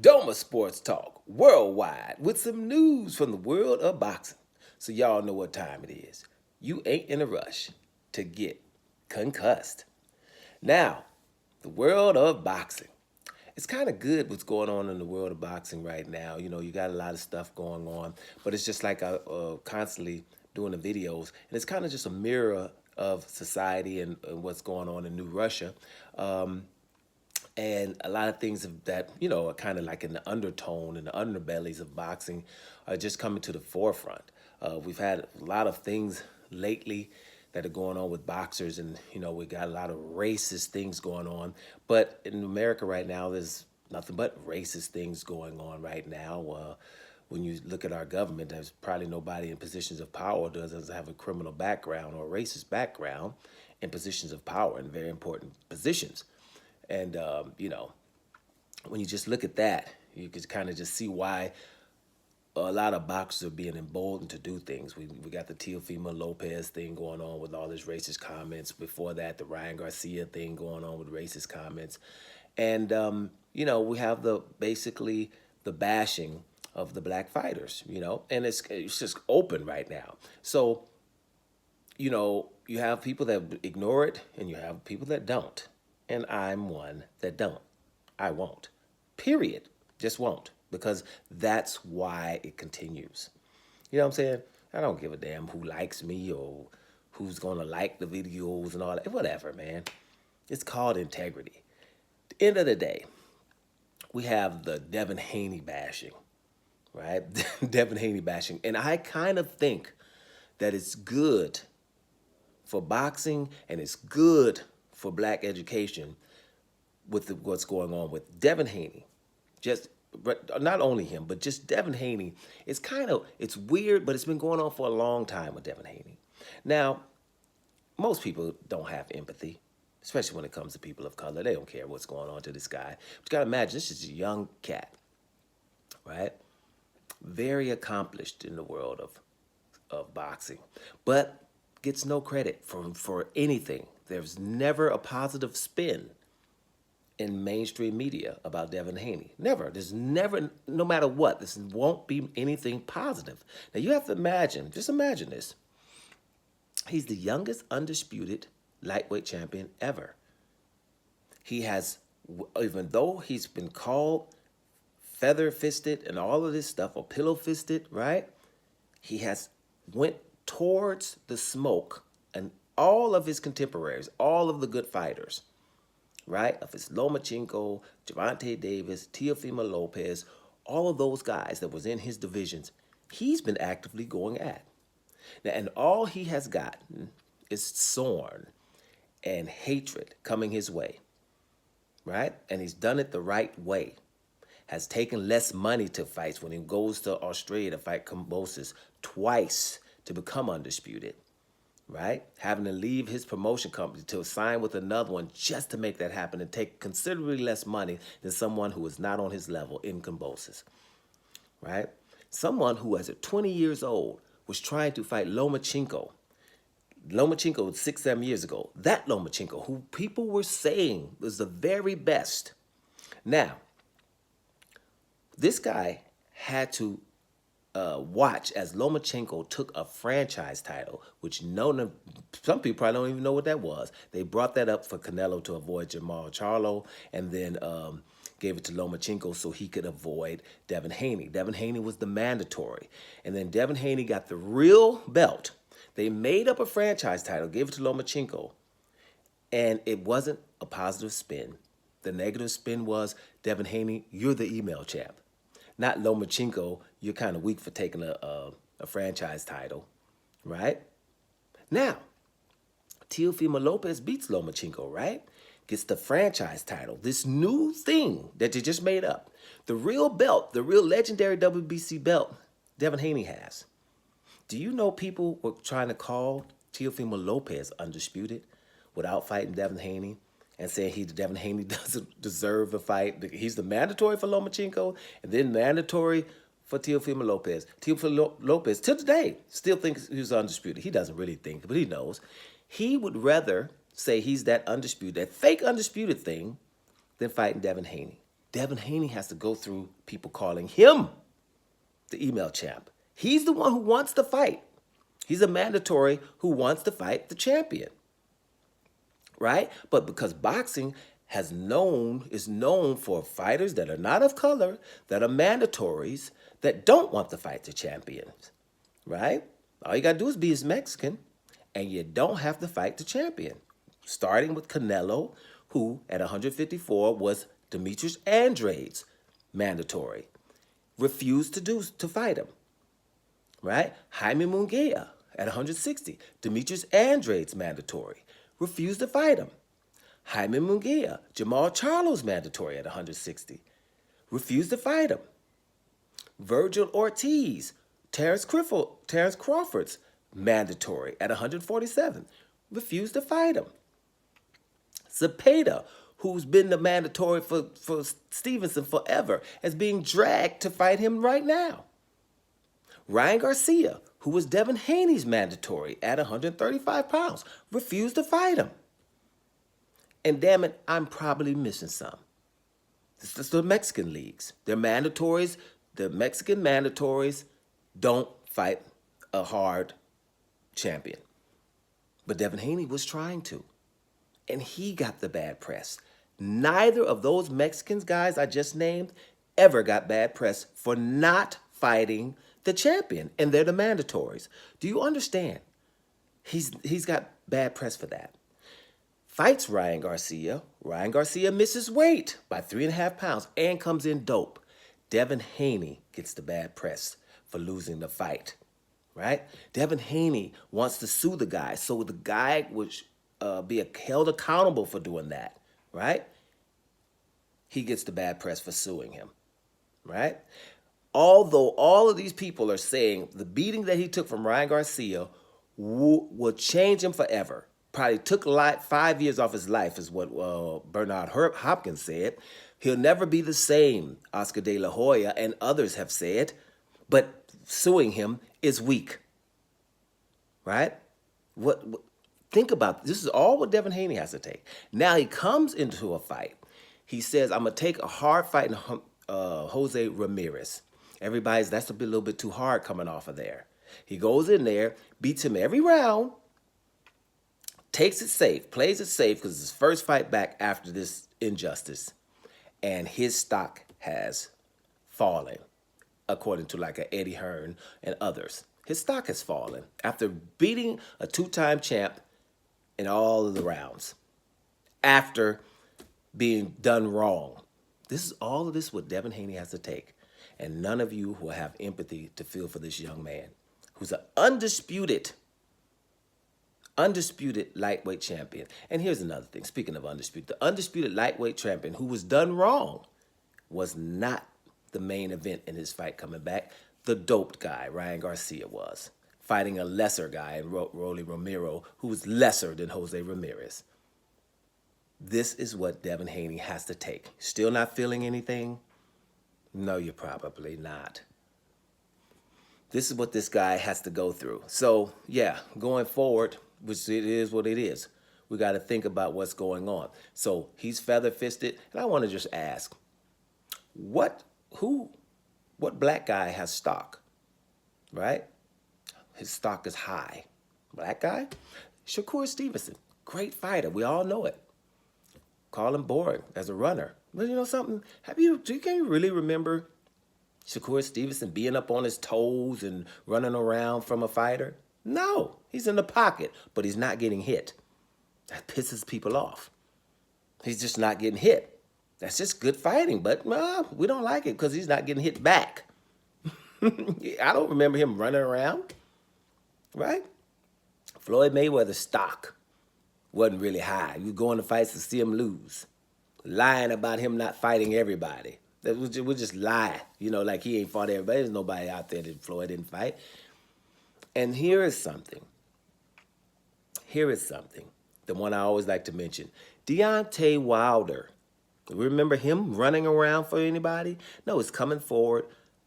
Doma Sports Talk worldwide with some news from the world of boxing. So y'all know what time it is. You ain't in a rush to get concussed. Now, the world of boxing. It's kind of good what's going on in the world of boxing right now. You know, you got a lot of stuff going on, but it's just like I constantly doing the videos, and it's kind of just a mirror of society and what's going on in New Russia. And a lot of things that are kind of like in the undertone and the underbellies of boxing are just coming to the forefront. We've had a lot of things lately that are going on with boxers, and we got a lot of racist things going on. But in America right now, there's nothing but racist things going on right now. When you look at our government, there's probably nobody in positions of power doesn't have a criminal background or a racist background in positions of power in very important positions. And, when you just look at that, you can kind of just see why a lot of boxers are being emboldened to do things. We got the Teofimo Lopez thing going on with all his racist comments. Before that, the Ryan Garcia thing going on with racist comments. And, we have basically the bashing of the black fighters, and it's just open right now. So, you have people that ignore it and you have people that don't. And I'm one that don't. I won't. Period. Just won't. Because that's why it continues. You know what I'm saying? I don't give a damn who likes me or who's going to like the videos and all that. Whatever, man. It's called integrity. At the end of the day, we have the Devin Haney bashing, right? Devin Haney bashing. And I kind of think that it's good for boxing and it's good for black education with what's going on with Devin Haney. Just not only him, but just Devin Haney. It's weird, but it's been going on for a long time with Devin Haney. Now, most people don't have empathy, especially when it comes to people of color. They don't care what's going on to this guy. But you gotta imagine, this is a young cat, right? Very accomplished in the world of boxing, but gets no credit for anything. There's never a positive spin in mainstream media about Devin Haney. Never. There's never, no matter what, this won't be anything positive. Now you have to imagine, just imagine this. He's the youngest undisputed lightweight champion ever. He has, even though he's been called feather-fisted and all of this stuff, or pillow-fisted, right? He has went towards the smoke, and all of his contemporaries, all of the good fighters, right? If it's Lomachenko, Gervonta Davis, Teofimo Lopez, all of those guys that was in his divisions, he's been actively going at. Now, and all he has gotten is scorn and hatred coming his way, right? And he's done it the right way. Has taken less money to fights when he goes to Australia to fight Kambosos twice to become undisputed, right? Having to leave his promotion company to sign with another one just to make that happen and take considerably less money than someone who is not on his level in Kambosos, right? Someone who, as at 20 years old, was trying to fight Lomachenko. Lomachenko was 6-7 years ago. That Lomachenko, who people were saying was the very best. Now, this guy had to watch as Lomachenko took a franchise title, which some people probably don't even know what that was. They brought that up for Canelo to avoid Jamal Charlo, and then gave it to Lomachenko so he could avoid Devin Haney. Devin Haney was the mandatory. And then Devin Haney got the real belt. They made up a franchise title, gave it to Lomachenko, and it wasn't a positive spin. The negative spin was, Devin Haney, you're the email champ. Not Lomachenko, you're kind of weak for taking a franchise title, right? Now, Teofimo Lopez beats Lomachenko, right? Gets the franchise title, this new thing that they just made up. The real belt, the real legendary WBC belt, Devin Haney has. Do you know people were trying to call Teofimo Lopez undisputed without fighting Devin Haney? And saying Devin Haney doesn't deserve a fight. He's the mandatory for Lomachenko and then mandatory for Teofimo Lopez. Teofimo Lopez, till today, still thinks he's undisputed. He doesn't really think, but he knows. He would rather say he's that undisputed, that fake undisputed thing, than fighting Devin Haney. Devin Haney has to go through people calling him the email champ. He's the one who wants to fight. He's a mandatory who wants to fight the champion, right? But because boxing is known for fighters that are not of color, that are mandatories, that don't want to fight the champions, right? All you got to do is be as Mexican, and you don't have to fight the champion. Starting with Canelo, who at 154 was Demetrius Andrade's mandatory, refused to fight him, right? Jaime Munguia at 160, Demetrius Andrade's mandatory, refused to fight him. Jaime Munguia, Jamal Charlo's mandatory at 160, refused to fight him. Virgil Ortiz, Terrence Crawford's mandatory at 147, refused to fight him. Zepeda, who's been the mandatory for Stevenson forever, is being dragged to fight him right now. Ryan Garcia, who was Devin Haney's mandatory at 135 pounds, refused to fight him. And damn it, I'm probably missing some. This is the Mexican leagues. They're mandatories. The Mexican mandatories don't fight a hard champion. But Devin Haney was trying to. And he got the bad press. Neither of those Mexicans guys I just named ever got bad press for not fighting the champion, and they're the mandatories. Do you understand? He's got bad press for that. Fights Ryan Garcia. Ryan Garcia misses weight by 3.5 pounds and comes in dope. Devin Haney gets the bad press for losing the fight, right? Devin Haney wants to sue the guy, so the guy would be held accountable for doing that, right? He gets the bad press for suing him, right? Although all of these people are saying the beating that he took from Ryan Garcia will change him forever. Probably took 5 years off his life is what Bernard Hopkins said. He'll never be the same, Oscar De La Hoya and others have said, but suing him is weak, right? Think about this. Is all what Devin Haney has to take. Now he comes into a fight. He says, I'm going to take a hard fight in Jose Ramirez. That's a little bit too hard coming off of there. He goes in there, beats him every round, takes it safe, plays it safe because it's his first fight back after this injustice. And his stock has fallen, according to like a Eddie Hearn and others. His stock has fallen after beating a two-time champ in all of the rounds, after being done wrong. All of this what Devin Haney has to take. And none of you will have empathy to feel for this young man who's an undisputed lightweight champion. And here's another thing. Speaking of undisputed, the undisputed lightweight champion who was done wrong was not the main event in his fight coming back. The doped guy, Ryan Garcia, was fighting a lesser guy in Rolly Romero, who was lesser than Jose Ramirez. This is what Devin Haney has to take. Still not feeling anything? No, you're probably not. This is what this guy has to go through. So, yeah, going forward, which it is what it is, we got to think about what's going on. So he's feather-fisted, and I want to just ask, what black guy has stock, right? His stock is high. Black guy? Shakur Stevenson, great fighter. We all know it. Call him boring as a runner. But you know something? Can you really remember Shakur Stevenson being up on his toes and running around from a fighter? No, he's in the pocket, but he's not getting hit. That pisses people off. He's just not getting hit. That's just good fighting, but we don't like it because he's not getting hit back. I don't remember him running around, right? Floyd Mayweather's stock wasn't really high. You go into fights to see him lose. Lying about him not fighting everybody. That would just lie. Like he ain't fought everybody. There's nobody out there that Floyd didn't fight. And here is something. The one I always like to mention. Deontay Wilder. Remember him running around for anybody? No, it's coming forward,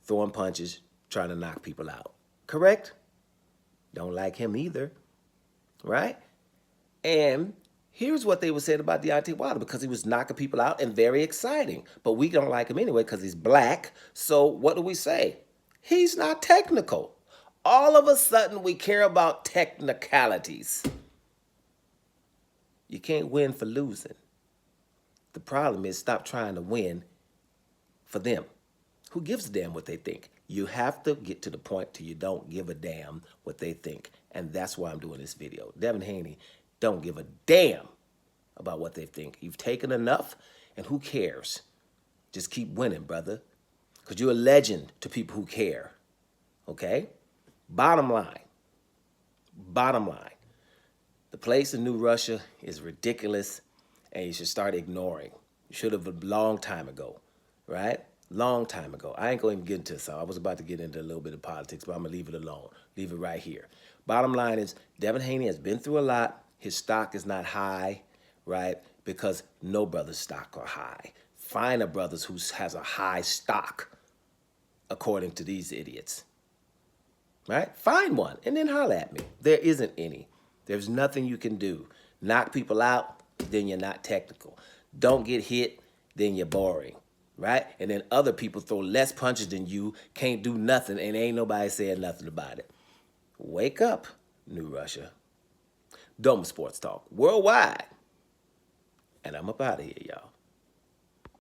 throwing punches, trying to knock people out. Correct? Don't like him either. Right? And Here's what they were saying about Deontay Wilder, because he was knocking people out and very exciting. But we don't like him anyway because he's black. So what do we say? He's not technical. All of a sudden, we care about technicalities. You can't win for losing. The problem is, stop trying to win for them. Who gives a damn what they think? You have to get to the point till you don't give a damn what they think. And that's why I'm doing this video. Devin Haney don't give a damn about what they think. You've taken enough, and who cares? Just keep winning, brother. Because you're a legend to people who care. Okay? Bottom line. The place in New Russia is ridiculous, and you should start ignoring. You should have a long time ago, right? Long time ago. I ain't going to get into this. I was about to get into a little bit of politics, but I'm going to leave it alone. Leave it right here. Bottom line is, Devin Haney has been through a lot. His stock is not high, right? Because no brother's stock are high. Find a brother who has a high stock, according to these idiots. Right? Find one and then holler at me. There isn't any. There's nothing you can do. Knock people out, then you're not technical. Don't get hit, then you're boring. Right? And then other people throw less punches than you, can't do nothing, and ain't nobody saying nothing about it. Wake up, New Russia. Doma Sports Talk worldwide. And I'm up out of here, y'all.